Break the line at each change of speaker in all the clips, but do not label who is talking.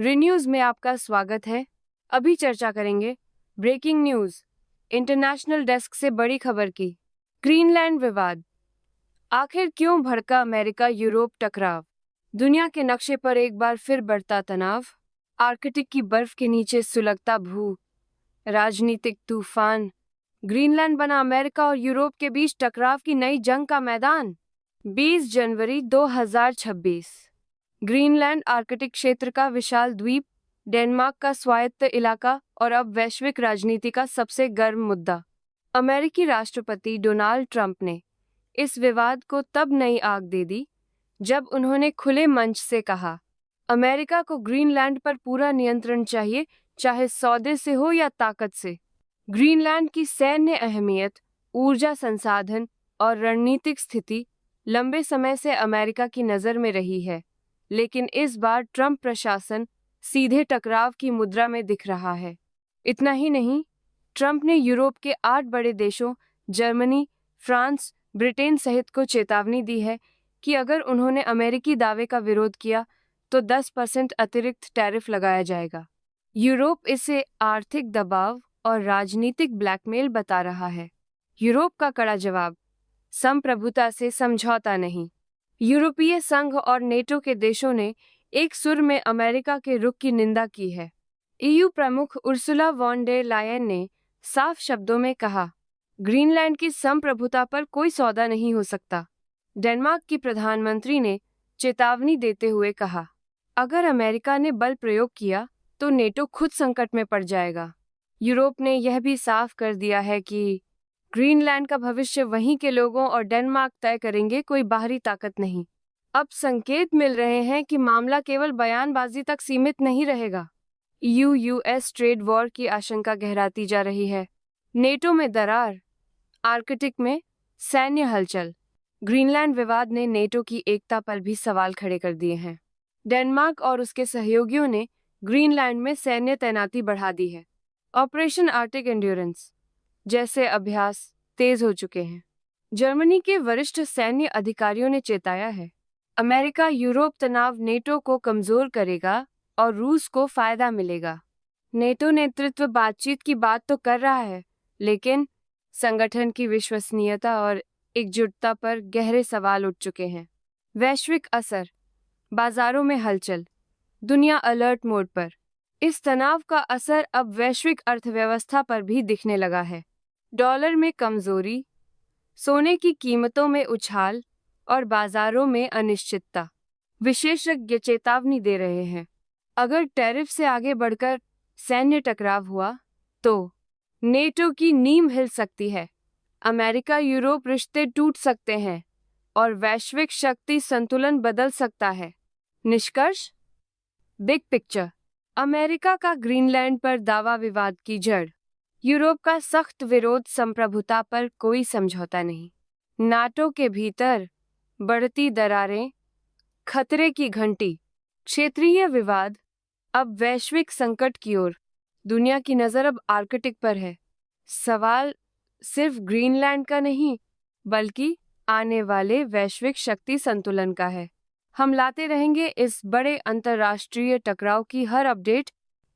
Renews में आपका स्वागत है। अभी चर्चा करेंगे ब्रेकिंग न्यूज, इंटरनेशनल डेस्क से बड़ी खबर की। ग्रीनलैंड विवाद, आखिर क्यों भड़का अमेरिका यूरोप टकराव? दुनिया के नक्शे पर एक बार फिर बढ़ता तनाव, आर्कटिक की बर्फ के नीचे सुलगता भू राजनीतिक तूफान, ग्रीनलैंड बना अमेरिका और यूरोप के बीच टकराव की नई जंग का मैदान। 20 जनवरी 2026। ग्रीनलैंड आर्कटिक क्षेत्र का विशाल द्वीप, डेनमार्क का स्वायत्त इलाका और अब वैश्विक राजनीति का सबसे गर्म मुद्दा। अमेरिकी राष्ट्रपति डोनाल्ड ट्रंप ने इस विवाद को तब नई आग दे दी जब उन्होंने खुले मंच से कहा, अमेरिका को ग्रीनलैंड पर पूरा नियंत्रण चाहिए, चाहे सौदे से हो या ताकत से। ग्रीनलैंड की सैन्य अहमियत, ऊर्जा संसाधन और रणनीतिक स्थिति लंबे समय से अमेरिका की नज़र में रही है, लेकिन इस बार ट्रंप प्रशासन सीधे टकराव की मुद्रा में दिख रहा है। इतना ही नहीं, ट्रंप ने यूरोप के 8 बड़े देशों जर्मनी, फ्रांस, ब्रिटेन सहित को चेतावनी दी है कि अगर उन्होंने अमेरिकी दावे का विरोध किया तो 10% अतिरिक्त टैरिफ लगाया जाएगा। यूरोप इसे आर्थिक दबाव और राजनीतिक ब्लैकमेल बता रहा है। यूरोप का कड़ा जवाब, संप्रभुता से समझौता नहीं। यूरोपीय संघ और नेटो के देशों ने एक सुर में अमेरिका के रुख की निंदा की है। ईयू प्रमुख उर्सुला वॉन डेर लायन ने साफ शब्दों में कहा, ग्रीनलैंड की संप्रभुता पर कोई सौदा नहीं हो सकता। डेनमार्क की प्रधानमंत्री ने चेतावनी देते हुए कहा, अगर अमेरिका ने बल प्रयोग किया तो नेटो खुद संकट में पड़ जाएगा। यूरोप ने यह भी साफ कर दिया है कि ग्रीनलैंड का भविष्य वहीं के लोगों और डेनमार्क तय करेंगे, कोई बाहरी ताकत नहीं। अब संकेत मिल रहे हैं कि मामला केवल बयानबाजी तक सीमित नहीं रहेगा। यूएस ट्रेड वॉर की आशंका गहराती जा रही है। नेटो में दरार, आर्कटिक में सैन्य हलचल। ग्रीनलैंड विवाद ने नेटो की एकता पर भी सवाल खड़े कर दिए हैं। डेनमार्क और उसके सहयोगियों ने ग्रीनलैंड में सैन्य तैनाती बढ़ा दी है। ऑपरेशन आर्टिक एंड्योरेंस जैसे अभ्यास तेज हो चुके हैं। जर्मनी के वरिष्ठ सैन्य अधिकारियों ने चेताया है, अमेरिका यूरोप तनाव नेटो को कमजोर करेगा और रूस को फायदा मिलेगा। नेटो नेतृत्व बातचीत की बात तो कर रहा है, लेकिन संगठन की विश्वसनीयता और एकजुटता पर गहरे सवाल उठ चुके हैं। वैश्विक असर, बाजारों में हलचल, दुनिया अलर्ट मोड पर। इस तनाव का असर अब वैश्विक अर्थव्यवस्था पर भी दिखने लगा है। डॉलर में कमजोरी, सोने की कीमतों में उछाल और बाजारों में अनिश्चितता। विशेषज्ञ चेतावनी दे रहे हैं, अगर टैरिफ से आगे बढ़कर सैन्य टकराव हुआ तो नेटो की नींव हिल सकती है, अमेरिका यूरोप रिश्ते टूट सकते हैं और वैश्विक शक्ति संतुलन बदल सकता है। निष्कर्ष, बिग पिक्चर, अमेरिका का ग्रीनलैंड पर दावा विवाद की जड़, यूरोप का सख्त विरोध, संप्रभुता पर कोई समझौता नहीं, नाटो के भीतर बढ़ती दरारें, खतरे की घंटी, क्षेत्रीय विवाद, अब वैश्विक संकट की ओर। दुनिया की नज़र अब आर्कटिक पर है। सवाल सिर्फ ग्रीनलैंड का नहीं, बल्कि आने वाले वैश्विक शक्ति संतुलन का है। हम लाते रहेंगे इस बड़े अंतर्राष्ट्रीय टकराव की हर अपडेट।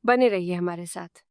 बने रहिए हमारे साथ।